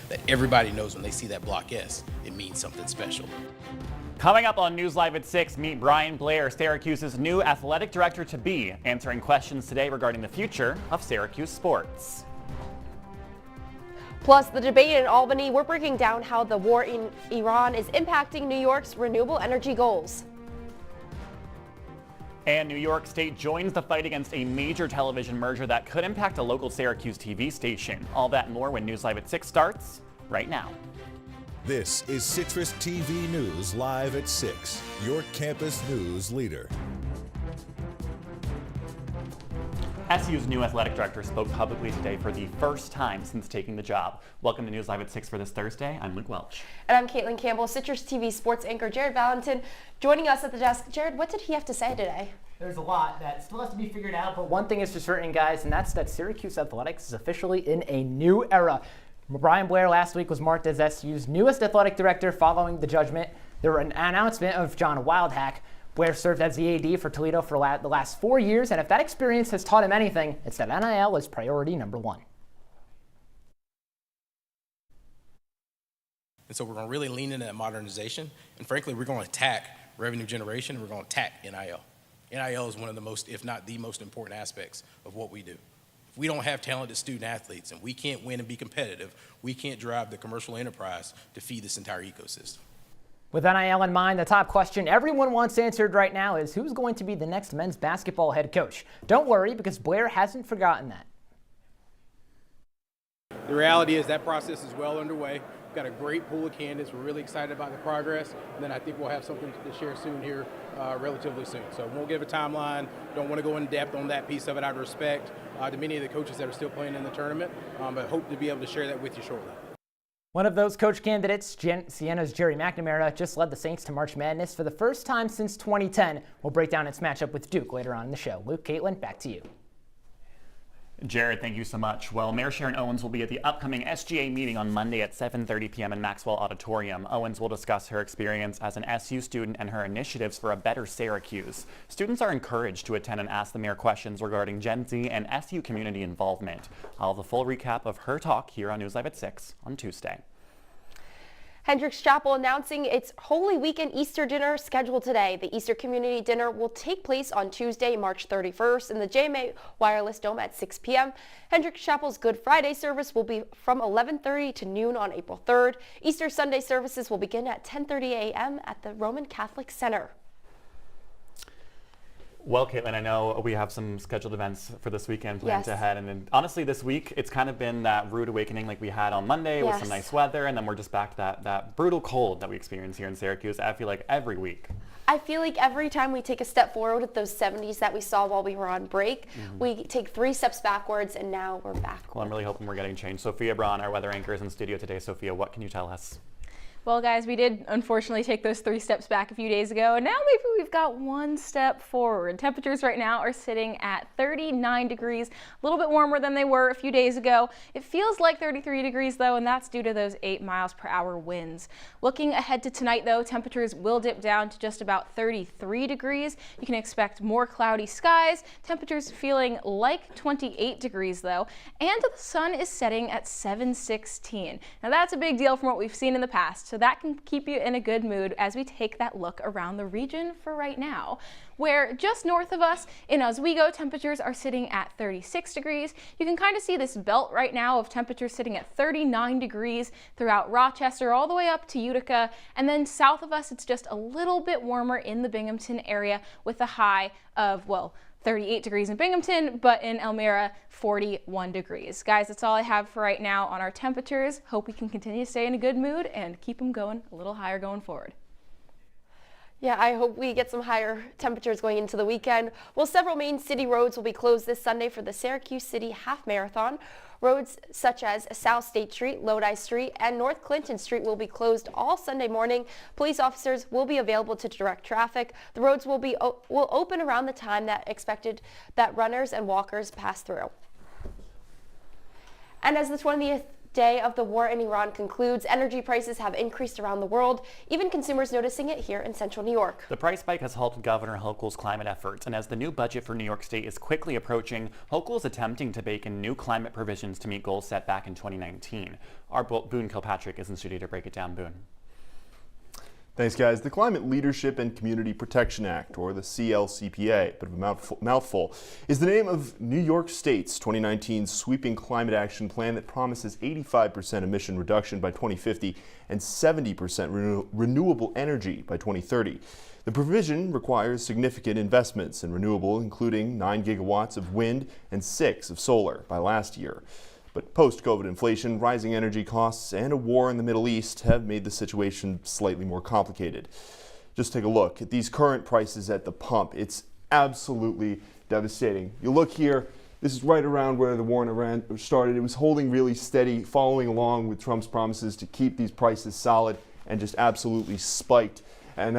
that everybody knows when they see that Block S, it means something special. Coming up on News Live at 6, meet Brian Blair, Syracuse's new athletic director-to-be, answering questions today regarding the future of Syracuse sports. Plus, the debate in Albany, we're breaking down how the war in Iran is impacting New York's renewable energy goals. And New York State joins the fight against a major television merger that could impact a local Syracuse TV station. All that and more when News Live at 6 starts right now. This is CitrusTV News Live at 6, your campus news leader. SU's new athletic director spoke publicly today for the first time since taking the job. Welcome to News Live at 6 for this Thursday. I'm Luke Welch. And I'm Kaitlin Campbell. Citrus TV sports anchor Jared Valentin joining us at the desk. Jared, what did he have to say today? There's a lot that still has to be figured out, but one thing is for certain, guys, and that's that Syracuse athletics is officially in a new era. Brian Blair last week was marked as SU's newest athletic director following the judgment. There was an announcement of John Wildhack. Blair served as the AD for Toledo for the last 4 years, and if that experience has taught him anything, it's that NIL is priority number one. And so we're going to really lean into that modernization, and frankly, we're going to attack revenue generation, and we're going to attack NIL. NIL is one of the most, if not the most important aspects of what we do. If we don't have talented student athletes and we can't win and be competitive, we can't drive the commercial enterprise to feed this entire ecosystem. With NIL in mind, the top question everyone wants answered right now is who's going to be the next men's basketball head coach? Don't worry, because Blair hasn't forgotten that. The reality is that process is well underway. We've got a great pool of candidates. We're really excited about the progress, and then I think we'll have something to share soon here, relatively soon. So won't give a timeline. Don't want to go in depth on that piece of it out of respect to many of the coaches that are still playing in the tournament, but hope to be able to share that with you shortly. One of those coach candidates, Sienna's Jerry McNamara, just led the Saints to March Madness for the first time since 2010. We'll break down its matchup with Duke later on in the show. Luke, Kaitlin, back to you. Jared, thank you so much. Well, Mayor Sharon Owens will be at the upcoming SGA meeting on Monday at 7:30 p.m. in Maxwell Auditorium. Owens will discuss her experience as an SU student and her initiatives for a better Syracuse. Students are encouraged to attend and ask the mayor questions regarding Gen Z and SU community involvement. I'll have a full recap of her talk here on News Live at 6 on Tuesday. Hendricks Chapel announcing its Holy Weekend Easter dinner scheduled today. The Easter Community Dinner will take place on Tuesday, March 31st in the JMA Wireless Dome at 6 p.m. Hendricks Chapel's Good Friday service will be from 11:30 to noon on April 3rd. Easter Sunday services will begin at 10:30 a.m. at the Roman Catholic Center. Well, Kaitlin, I know we have some scheduled events for this weekend planned ahead, and then honestly this week it's kind of been that rude awakening like we had on Monday with some nice weather, and then we're just back to that brutal cold that we experience here in Syracuse, I feel like every week. I feel like every time we take a step forward with those 70s that we saw while we were on break, we take 3 steps backwards, and now we're back. Well, I'm really hoping we're getting changed. Sophia, Braun, our weather anchor, is in studio today. Sophia, what can you tell us? Well, guys, we did unfortunately take those 3 steps back a few days ago, and now maybe we've got 1 step forward. Temperatures right now are sitting at 39 degrees, a little bit warmer than they were a few days ago. It feels like 33 degrees, though, and that's due to those 8 miles per hour winds. Looking ahead to tonight, though, temperatures will dip down to just about 33 degrees. You can expect more cloudy skies, temperatures feeling like 28 degrees, though, and the sun is setting at 7:16. Now, that's a big deal from what we've seen in the past. So that can keep you in a good mood as we take that look around the region for right now, where just north of us in Oswego, temperatures are sitting at 36 degrees. You can kind of see this belt right now of temperatures sitting at 39 degrees throughout Rochester all the way up to Utica. And then south of us, it's just a little bit warmer in the Binghamton area with a high of, well, 38 degrees in Binghamton, but in Elmira, 41 degrees. Guys, that's all I have for right now on our temperatures. Hope we can continue to stay in a good mood and keep them going a little higher going forward. Yeah, I hope we get some higher temperatures going into the weekend. Well, several main city roads will be closed this Sunday for the Syracuse City Half Marathon. Roads such as South State Street, Lodi Street, and North Clinton Street will be closed all Sunday morning. Police officers will be available to direct traffic. The roads will open around the time that expected that runners and walkers pass through. And as the day of the war in Iran concludes, energy prices have increased around the world, even consumers noticing it here in central New York. The price spike has halted Governor Hochul's climate efforts, and as the new budget for New York State is quickly approaching, Hochul is attempting to bake in new climate provisions to meet goals set back in 2019. Our Boone Kilpatrick is in studio to break it down. Boone. Thanks, guys. The Climate Leadership and Community Protection Act, or the CLCPA, bit of a mouthful, is the name of New York State's 2019 sweeping climate action plan that promises 85% emission reduction by 2050 and 70% renewable energy by 2030. The provision requires significant investments in renewable, including 9 gigawatts of wind and 6 of solar by last year. But post-COVID inflation, rising energy costs, and a war in the Middle East have made the situation slightly more complicated. Just take a look at these current prices at the pump. It's absolutely devastating. You look here, this is right around where the war in Iran started. It was holding really steady, following along with Trump's promises to keep these prices solid, and just absolutely spiked. And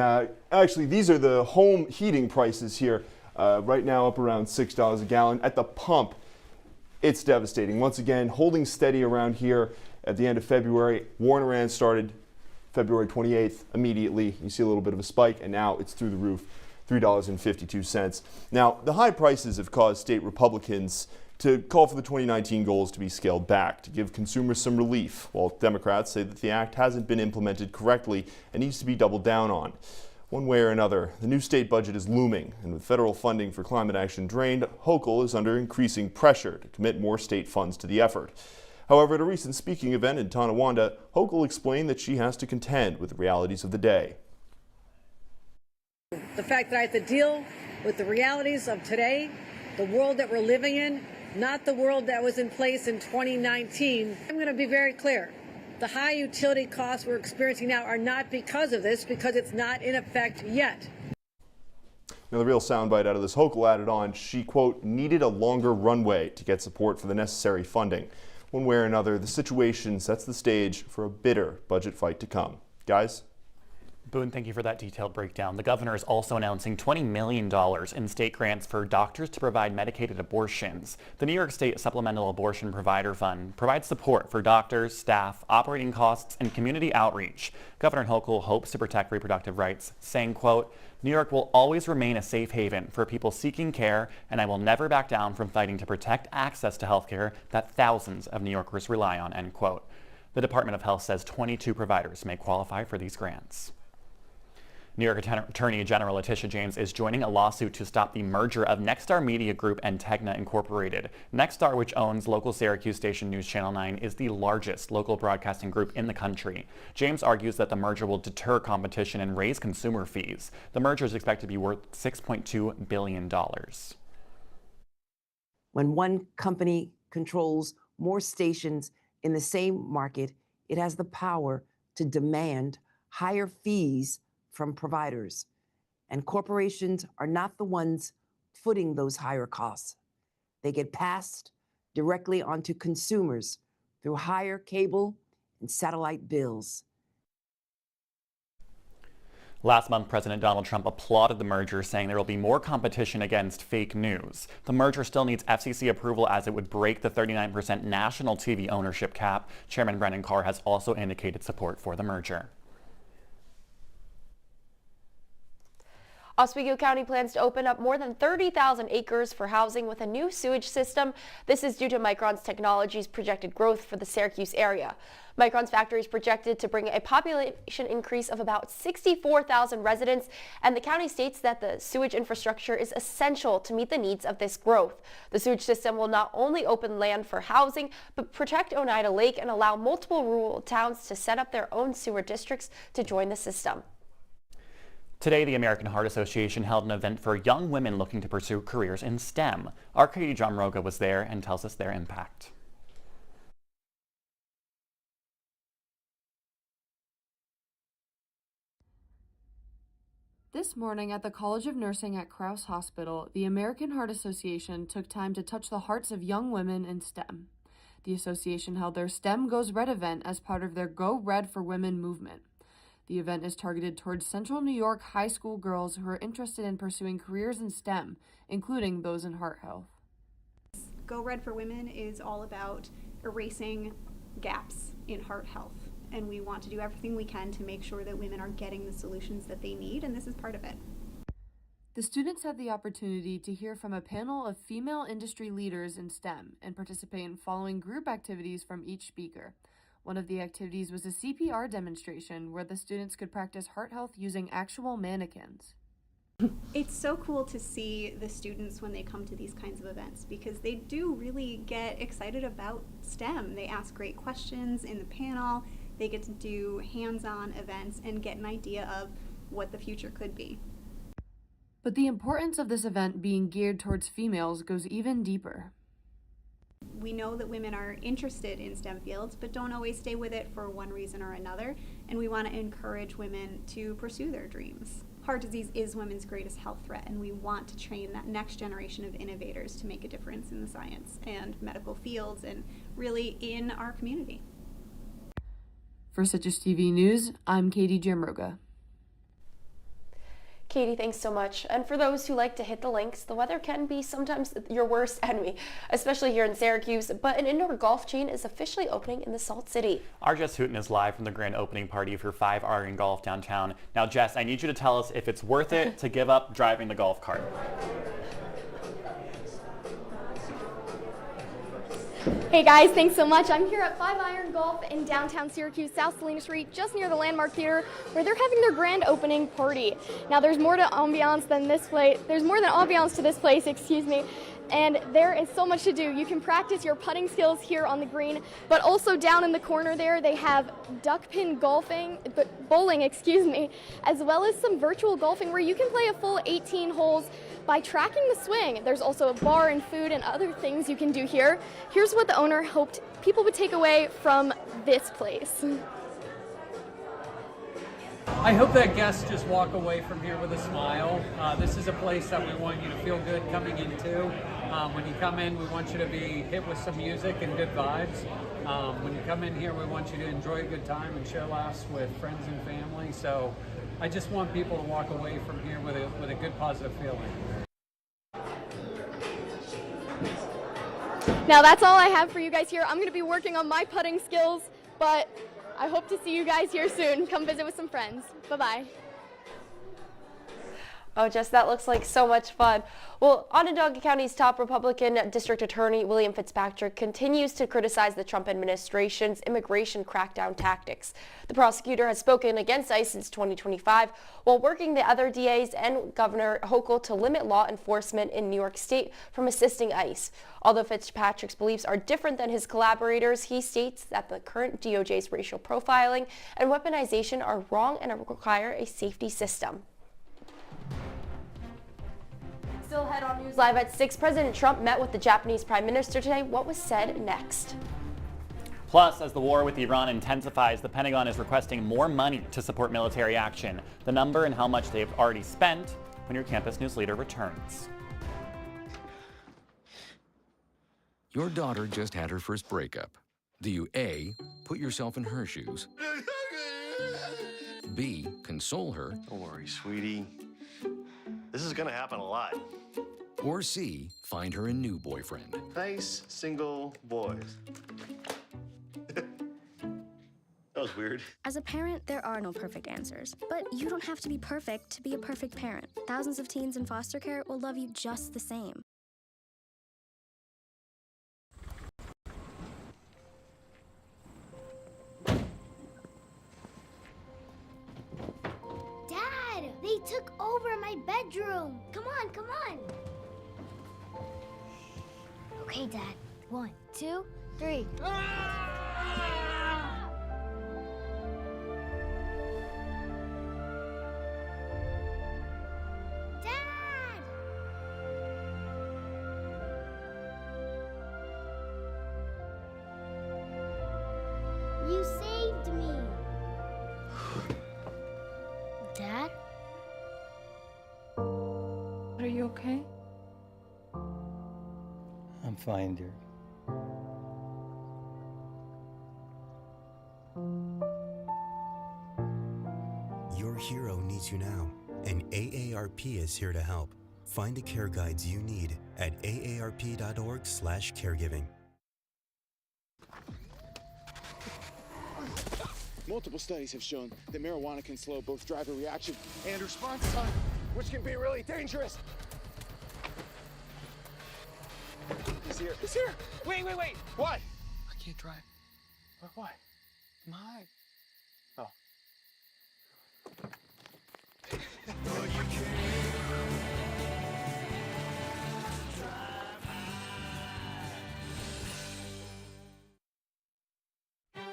actually, these are the home heating prices here, right now up around $6 a gallon. At the pump, it's devastating. Once again, holding steady around here at the end of February. War in Iran started February 28th. Immediately, you see a little bit of a spike, and now it's through the roof, $3.52. Now, the high prices have caused state Republicans to call for the 2019 goals to be scaled back to give consumers some relief, while Democrats say that the act hasn't been implemented correctly and needs to be doubled down on. One way or another, the new state budget is looming, and with federal funding for climate action drained, Hochul is under increasing pressure to commit more state funds to the effort. However, at a recent speaking event in Tonawanda, Hochul explained that she has to contend with the realities of the day. The fact that I have to deal with the realities of today, the world that we're living in, not the world that was in place in 2019. I'm going to be very clear. The high utility costs we're experiencing now are not because of this, because it's not in effect yet. Now, the real soundbite out of this, Hochul added on, she, quote, needed a longer runway to get support for the necessary funding. One way or another, the situation sets the stage for a bitter budget fight to come. Guys? Boone, thank you for that detailed breakdown. The governor is also announcing $20 million in state grants for doctors to provide medicated abortions. The New York State Supplemental Abortion Provider Fund provides support for doctors, staff, operating costs, and community outreach. Governor Hochul hopes to protect reproductive rights, saying, quote, New York will always remain a safe haven for people seeking care, and I will never back down from fighting to protect access to health care that thousands of New Yorkers rely on, end quote. The Department of Health says 22 providers may qualify for these grants. New York Attorney General Letitia James is joining a lawsuit to stop the merger of Nexstar Media Group and Tegna Incorporated. Nexstar, which owns local Syracuse station News Channel 9, is the largest local broadcasting group in the country. James argues that the merger will deter competition and raise consumer fees. The merger is expected to be worth $6.2 billion. When one company controls more stations in the same market, it has the power to demand higher fees from providers. And corporations are not the ones footing those higher costs. They get passed directly onto consumers through higher cable and satellite bills. Last month, President Donald Trump applauded the merger, saying there will be more competition against fake news. The merger still needs FCC approval, as it would break the 39% national TV ownership cap. Chairman Brendan Carr has also indicated support for the merger. Oswego County plans to open up more than 30,000 acres for housing with a new sewage system. This is due to Micron's Technology's projected growth for the Syracuse area. Micron's factory is projected to bring a population increase of about 64,000 residents, and the county states that the sewage infrastructure is essential to meet the needs of this growth. The sewage system will not only open land for housing, but protect Oneida Lake and allow multiple rural towns to set up their own sewer districts to join the system. Today, the American Heart Association held an event for young women looking to pursue careers in STEM. Our Katie Drumroga was there and tells us their impact. This morning at the College of Nursing at Crouse Hospital, the American Heart Association took time to touch the hearts of young women in STEM. The association held their STEM Goes Red event as part of their Go Red for Women movement. The event is targeted towards Central New York high school girls who are interested in pursuing careers in STEM, including those in heart health. Go Red for Women is all about erasing gaps in heart health. And we want to do everything we can to make sure that women are getting the solutions that they need, and this is part of it. The students had the opportunity to hear from a panel of female industry leaders in STEM and participate in following group activities from each speaker. One of the activities was a CPR demonstration where the students could practice heart health using actual mannequins. It's so cool to see the students when they come to these kinds of events because they do really get excited about STEM. They ask great questions in the panel, they get to do hands-on events and get an idea of what the future could be. But the importance of this event being geared towards females goes even deeper. We know that women are interested in STEM fields, but don't always stay with it for one reason or another, and we want to encourage women to pursue their dreams. Heart disease is women's greatest health threat, and we want to train that next generation of innovators to make a difference in the science and medical fields and really in our community. For CitrusTV News, I'm Katie Jamroga. Katie, thanks so much. And for those who like to hit the links, the weather can be sometimes your worst enemy, especially here in Syracuse, but an indoor golf chain is officially opening in the Salt City. Our Jess Hooten is live from the grand opening party for 5 Iron Golf downtown. Now, Jess, I need you to tell us if it's worth it to give up driving the golf cart. Hey guys, thanks so much. I'm here at 5 Iron Golf in downtown Syracuse, South Salina Street, just near the Landmark Theater, where they're having their grand opening party. Now there's more to ambiance than this place. There's more than ambiance to this place, excuse me. And there is so much to do. You can practice your putting skills here on the green, but also down in the corner there, they have duck pin bowling, as well as some virtual golfing where you can play a full 18 holes by tracking the swing. There's also a bar and food and other things you can do here. Here's what the owner hoped people would take away from this place. I hope that guests just walk away from here with a smile. This is a place that we want you to feel good coming into. When you come in, we want you to be hit with some music and good vibes. When you come in here, we want you to enjoy a good time and share laughs with friends and family. So I just want people to walk away from here with a good, positive feeling. Now that's all I have for you guys here. I'm going to be working on my putting skills, but I hope to see you guys here soon. Come visit with some friends. Bye-bye. Oh, Jess, that looks like so much fun. Well, Onondaga County's top Republican District Attorney William Fitzpatrick continues to criticize the Trump administration's immigration crackdown tactics. The prosecutor has spoken against ICE since 2025 while working the other DAs and Governor Hochul to limit law enforcement in New York State from assisting ICE. Although Fitzpatrick's beliefs are different than his collaborators, he states that the current DOJ's racial profiling and weaponization are wrong and require a safety system. Still ahead on News Live at 6, President Trump met with the Japanese Prime Minister today. What was said next? Plus, as the war with Iran intensifies, the Pentagon is requesting more money to support military action. The number and how much they've already spent when your campus news leader returns. Your daughter just had her first breakup. Do you A, put yourself in her shoes? B, console her? Don't worry, sweetie. This is gonna happen a lot. Or C, find her a new boyfriend? Nice, single boys. That was weird. As a parent, there are no perfect answers. But you don't have to be perfect to be a perfect parent. Thousands of teens in foster care will love you just the same. Dad, they took over my bedroom. Come on, come on. Okay, Dad. 1, 2, 3. Dad! You saved me. Dad? Are you okay? I'm fine, dear. Your hero needs you now, and AARP is here to help. Find the care guides you need at aarp.org/caregiving. Multiple studies have shown that marijuana can slow both driver reaction and response time, which can be really dangerous. He's here. He's here. Wait. What? I can't drive. Why? My. Oh.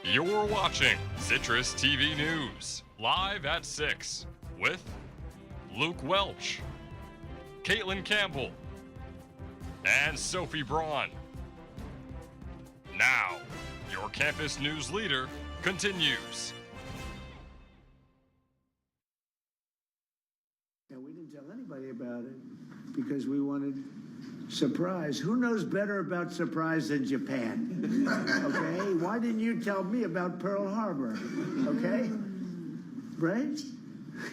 You're watching Citrus TV News, live at 6, with Luke Welch, Kaitlin Campbell, and Sophie Braun. Now, your campus news leader continues. And we didn't tell anybody about it because we wanted surprise. Who knows better about surprise than Japan? Okay? Why didn't you tell me about Pearl Harbor? Okay? Right?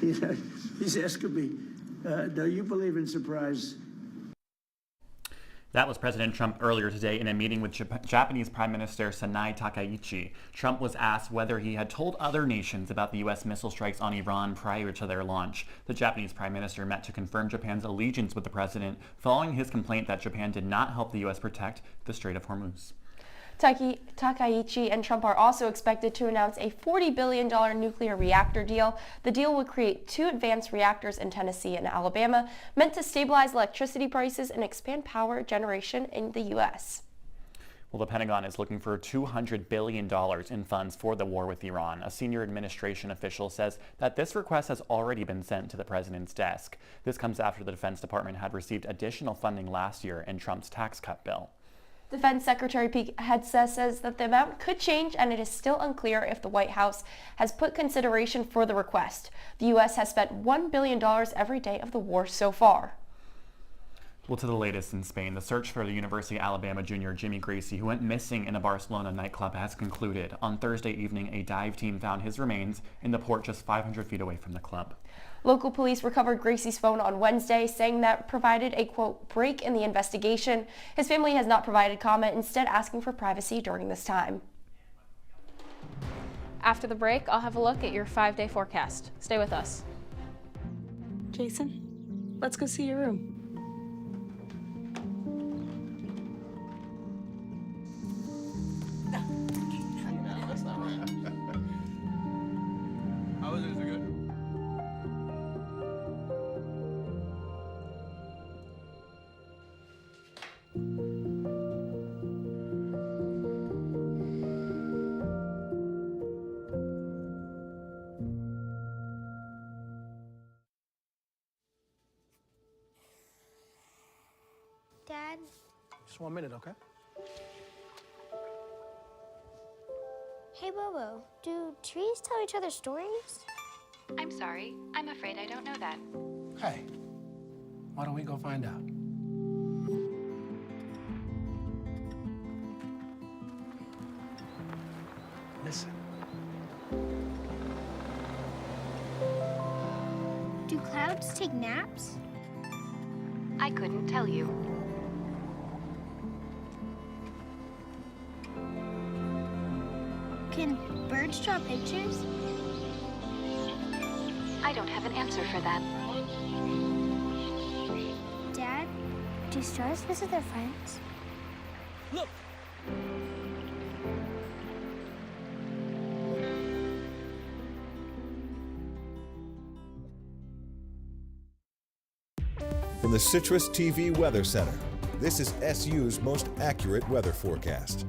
You know, he's asking me, do you believe in surprise? That was President Trump earlier today in a meeting with Japanese Prime Minister Sanai Takaichi. Trump was asked whether he had told other nations about the U.S. missile strikes on Iran prior to their launch. The Japanese Prime Minister met to confirm Japan's allegiance with the president, following his complaint that Japan did not help the U.S. protect the Strait of Hormuz. Takaichi and Trump are also expected to announce a $40 billion nuclear reactor deal. The deal would create 2 advanced reactors in Tennessee and Alabama, meant to stabilize electricity prices and expand power generation in the U.S. Well, the Pentagon is looking for $200 billion in funds for the war with Iran. A senior administration official says that this request has already been sent to the president's desk. This comes after the Defense Department had received additional funding last year in Trump's tax cut bill. Defense Secretary Pete Hegseth says that the amount could change, and it is still unclear if the White House has put consideration for the request. The U.S. has spent $1 billion every day of the war so far. Well, to the latest in Spain, the search for the University of Alabama junior Jimmy Gracie, who went missing in a Barcelona nightclub, has concluded. On Thursday evening, a dive team found his remains in the port just 500 feet away from the club. Local police recovered Gracie's phone on Wednesday, saying that provided a, quote, break in the investigation. His family has not provided comment, instead asking for privacy during this time. After the break, I'll have a look at your 5-day forecast. Stay with us. Jason, let's go see your room. How is it? Is it good? Dad? Just 1 minute, okay? Hey, Bobo, do trees tell each other stories? I'm sorry. I'm afraid I don't know that. Hey, why don't we go find out? Listen. Do clouds take naps? I couldn't tell you. Can birds draw pictures? I don't have an answer for that. Dad, do stars visit their friends? Look! From the Citrus TV Weather Center, this is SU's most accurate weather forecast.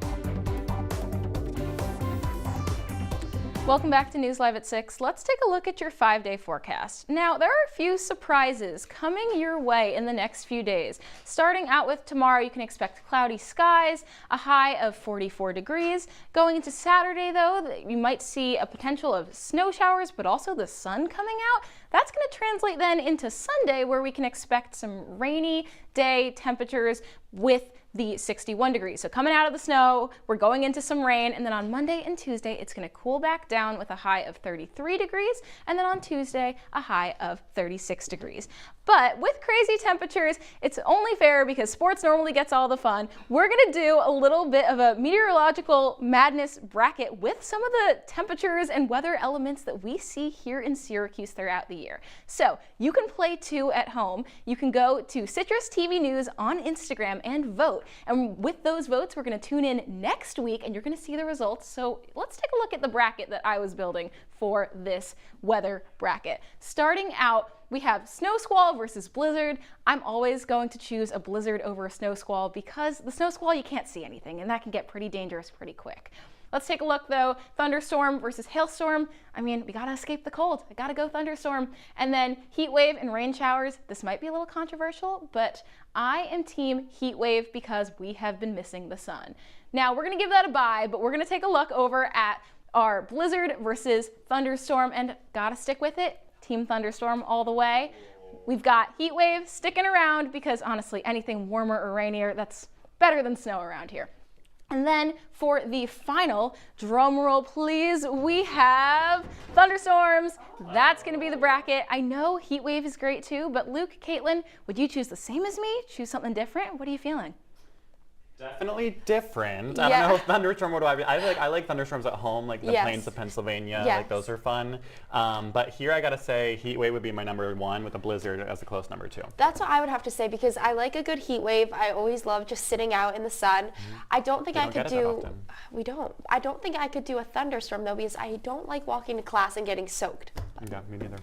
Welcome back to News Live at 6. Let's take a look at your 5-day forecast. Now, there are a few surprises coming your way in the next few days. Starting out with tomorrow, you can expect cloudy skies, a high of 44 degrees. Going into Saturday, though, you might see a potential of snow showers, but also the sun coming out. That's going to translate then into Sunday, where we can expect some rainy day temperatures with the 61 degrees. So coming out of the snow, we're going into some rain, and then on Monday and Tuesday, it's going to cool back down with a high of 33 degrees, and then on Tuesday, a high of 36 degrees. But with crazy temperatures, it's only fair because sports normally gets all the fun. We're going to do a little bit of a meteorological madness bracket with some of the temperatures and weather elements that we see here in Syracuse throughout the year. So you can play too at home. You can go to CitrusTV News on Instagram and vote. And with those votes, we're going to tune in next week and you're going to see the results. So let's take a look at the bracket that I was building for this weather bracket. Starting out, we have snow squall versus blizzard. I'm always going to choose a blizzard over a snow squall because the snow squall, you can't see anything, and that can get pretty dangerous pretty quick. Let's take a look though, thunderstorm versus hailstorm. I mean, we gotta escape the cold. I gotta go thunderstorm. And then heat wave and rain showers. This might be a little controversial, but I am team heat wave because we have been missing the sun. Now we're gonna give that a bye, but we're gonna take a look over at our blizzard versus thunderstorm, and gotta stick with it. Team thunderstorm all the way. We've got heat wave sticking around because honestly, anything warmer or rainier, that's better than snow around here. And then for the final, drum roll please, we have thunderstorms. That's gonna be the bracket. I know heat wave is great too, but Luke, Kaitlin, would you choose the same as me? Choose something different? What are you feeling? Definitely different. I don't know, thunderstorm, what do I be? I like thunderstorms at home, like the plains of Pennsylvania, like those are fun. But here I gotta say heat wave would be my number one with a blizzard as a close number two. That's what I would have to say because I like a good heat wave. I always love just sitting out in the sun. I don't think I could do, I don't think I could do a thunderstorm though because I don't like walking to class and getting soaked. Yeah, me neither.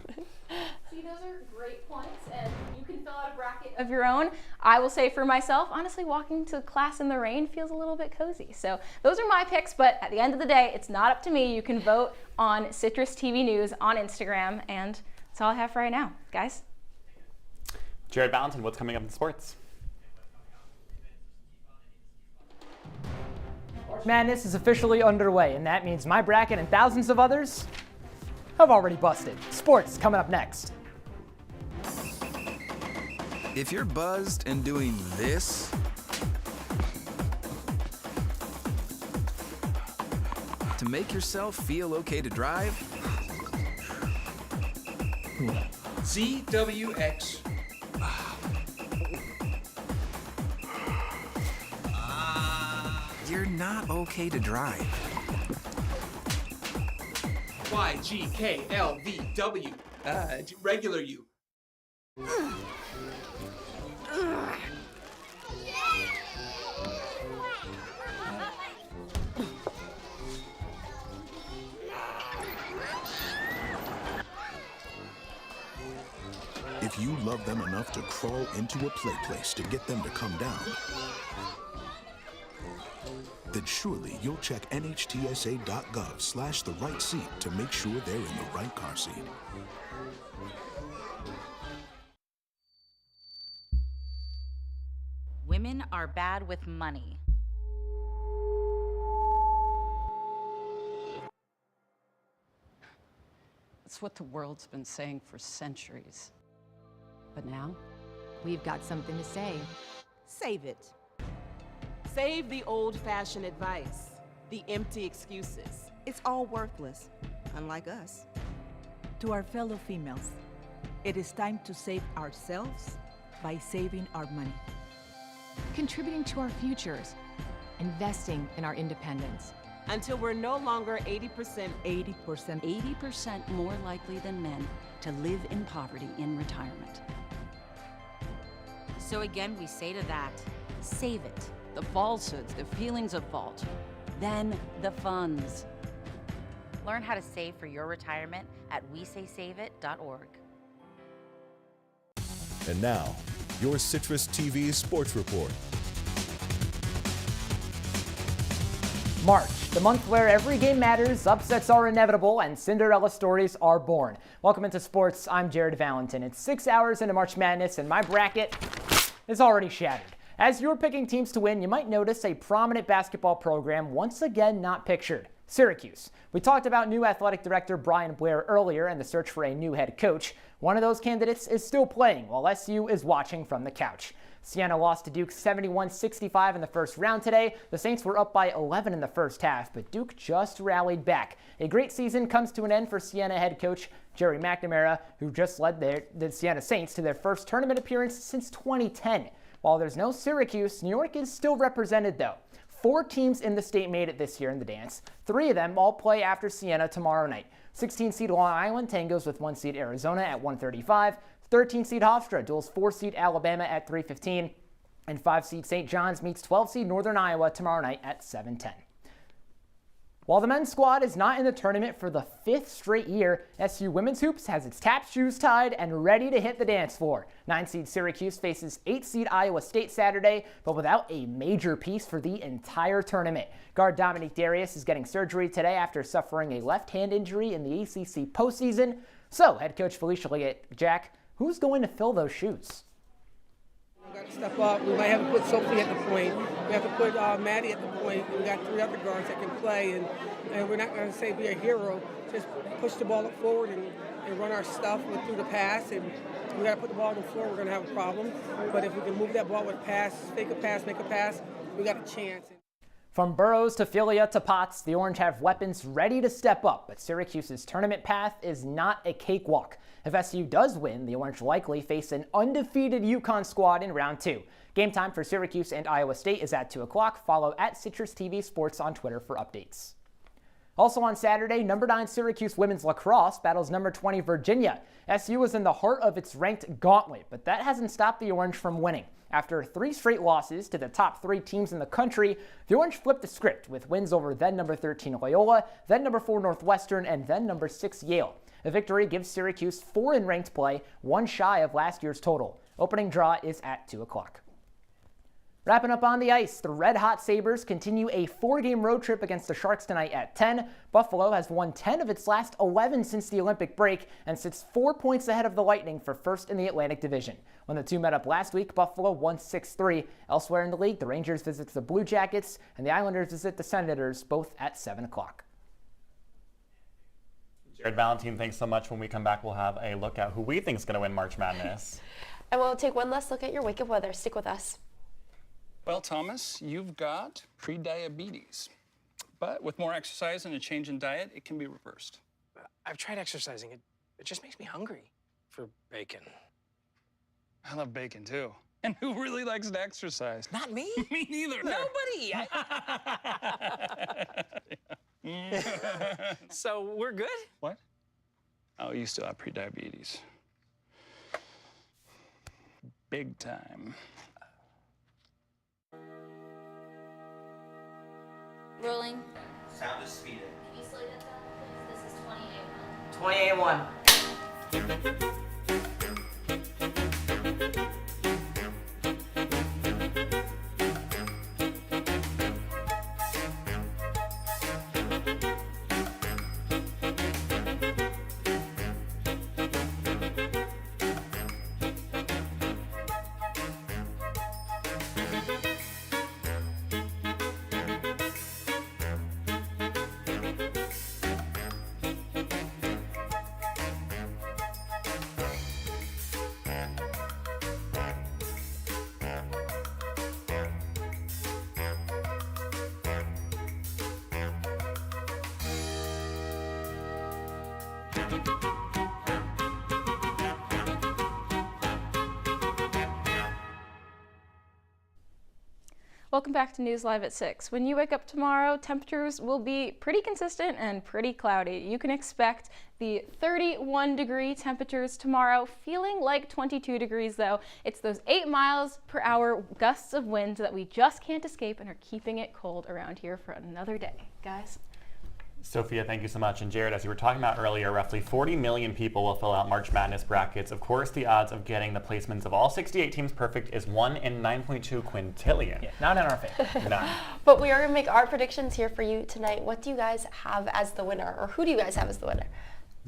See, those are great points, and you can fill out a bracket of your own. I will say for myself, honestly, walking to class in the rain feels a little bit cozy. So those are my picks, but at the end of the day, it's not up to me. You can vote on CitrusTV News on Instagram, and that's all I have for right now. Guys? Jared Valentin, what's coming up in sports? Madness is officially underway, and that means my bracket and thousands of others have already busted. Sports coming up next. If you're buzzed and doing this, to make yourself feel okay to drive, ZWX. You're not okay to drive. YGKLVW. Regular you. If you love them enough to crawl into a play place to get them to come down, then surely you'll check nhtsa.gov/the-right seat to make sure they're in the right car seat. Women are bad with money. It's what the world's been saying for centuries. But now, we've got something to say. Save it. Save the old-fashioned advice, the empty excuses. It's all worthless, unlike us. To our fellow females, it is time to save ourselves by saving our money. Contributing to our futures, investing in our independence. Until we're no longer 80% more likely than men to live in poverty in retirement. So again, we say to that, save it. The falsehoods, the feelings of fault. Then the funds. Learn how to save for your retirement at wesaysaveit.org. And now, your Citrus TV Sports Report. March, the month where every game matters, upsets are inevitable, and Cinderella stories are born. Welcome into sports. I'm Jared Valentin. It's 6 hours into March Madness, and my bracket is already shattered. As you're picking teams to win, you might notice a prominent basketball program once again not pictured. Syracuse. We talked about new athletic director Brian Blair earlier and the search for a new head coach. One of those candidates is still playing while SU is watching from the couch. Siena lost to Duke 71-65 in the first round today. The Saints were up by 11 in the first half, but Duke just rallied back. A great season comes to an end for Siena head coach Jerry McNamara, who just led the Siena Saints to their first tournament appearance since 2010. While there's no Syracuse, New York is still represented though. 4 teams in the state made it this year in the dance. 3 of them all play after Siena tomorrow night. 16-seed Long Island tangos with 1-seed Arizona at 1:35. 13-seed Hofstra duels 4-seed Alabama at 3:15. And 5-seed St. John's meets 12-seed Northern Iowa tomorrow night at 7:10. While the men's squad is not in the tournament for the 5th straight year, SU Women's Hoops has its tap shoes tied and ready to hit the dance floor. 9-seed Syracuse faces 8-seed Iowa State Saturday, but without a major piece for the entire tournament. Guard Dominique Darius is getting surgery today after suffering a left hand injury in the ACC postseason. So, head coach Felicia Jack, who's going to fill those shoes? We got to step up. We might have to put Sophia at the point. We have to put Maddie at the point. We got 3 other guards that can play, and we're not going to say be a hero. Just push the ball up forward and run our stuff through the pass. And we got to put the ball on the floor. We're going to have a problem. But if we can move that ball with a pass, fake a pass, make a pass, we got a chance. From Burrows to Filia to Potts, the Orange have weapons ready to step up, but Syracuse's tournament path is not a cakewalk. If SU does win, the Orange likely face an undefeated UConn squad in round 2. Game time for Syracuse and Iowa State is at 2 o'clock. Follow at CitrusTV Sports on Twitter for updates. Also on Saturday, number 9 Syracuse women's lacrosse battles number 20 Virginia. SU was in the heart of its ranked gauntlet, but that hasn't stopped the Orange from winning. After 3 straight losses to the top 3 teams in the country, the Orange flipped the script with wins over then number 13 Loyola, then number 4 Northwestern, and then number 6 Yale. The victory gives Syracuse 4 in ranked play, 1 shy of last year's total. Opening draw is at 2 o'clock. Wrapping up on the ice, the Red Hot Sabres continue a 4-game road trip against the Sharks tonight at 10. Buffalo has won 10 of its last 11 since the Olympic break and sits 4 points ahead of the Lightning for first in the Atlantic Division. When the two met up last week, Buffalo won 6-3. Elsewhere in the league, the Rangers visit the Blue Jackets and the Islanders visit the Senators, both at 7 o'clock. Jared Valentine, thanks so much. When we come back, we'll have a look at who we think is going to win March Madness. And we'll take one last look at your wake of weather. Stick with us. Well, Thomas, you've got pre-diabetes. But with more exercise and a change in diet, it can be reversed. I've tried exercising. It just makes me hungry for bacon. I love bacon, too. And who really likes to exercise? Not me. Me neither. Nobody. So we're good? What? Oh, you still have pre-diabetes. Big time. Rolling. Sound is speeding. Can you slow that down, please? This is 28-1. 28-1. Welcome back to News Live at 6. When you wake up tomorrow, temperatures will be pretty consistent and pretty cloudy. You can expect the 31-degree temperatures tomorrow, feeling like 22 degrees though. It's those 8 miles per hour gusts of wind that we just can't escape and are keeping it cold around here for another day, guys. Sophia, thank you so much. And Jared, as you were talking about earlier, roughly 40 million people will fill out March Madness brackets. Of course, the odds of getting the placements of all 68 teams perfect is 1 in 9.2 quintillion. Yeah, not in our favor. None. But we are going to make our predictions here for you tonight. What do you guys have as the winner, or wwho do you guys have as the winner?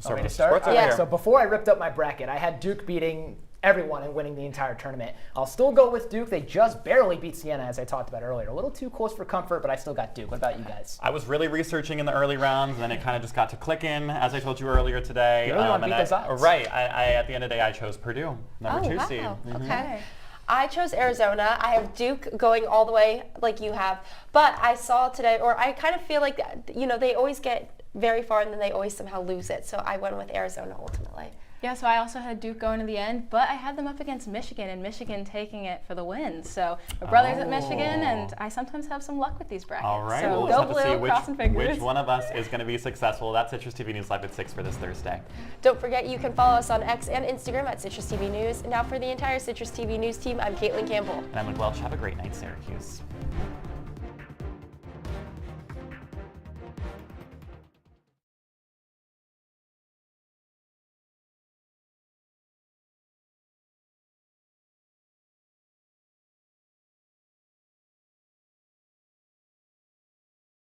Want me to start? Yeah. So before I ripped up my bracket, I had Duke beating everyone and winning the entire tournament. I'll still go with Duke. They just barely beat Siena, as I talked about earlier. A little too close for comfort, but I still got Duke. What about you guys? I was really researching in the early rounds, and then it kind of just got to clicking, as I told you earlier today. You really want to beat those odds. Right. I at the end of the day, I chose Purdue, number 2 seed. Mm-hmm. Okay. I chose Arizona. I have Duke going all the way like you have. But I saw today, or I kind of feel like, they always get very far and then they always somehow lose it. So I went with Arizona ultimately. Yeah, so I also had Duke going to the end, but I had them up against Michigan, and Michigan taking it for the win. So my brother's at Michigan, and I sometimes have some luck with these brackets. All right, so we'll go just blue, have to see crossing fingers. which one of us is going to be successful. That's Citrus TV News Live at 6 for this Thursday. Don't forget you can follow us on X and Instagram at Citrus TV News. Now for the entire Citrus TV News team, I'm Kaitlin Campbell. And I'm with Welch. Have a great night, Syracuse.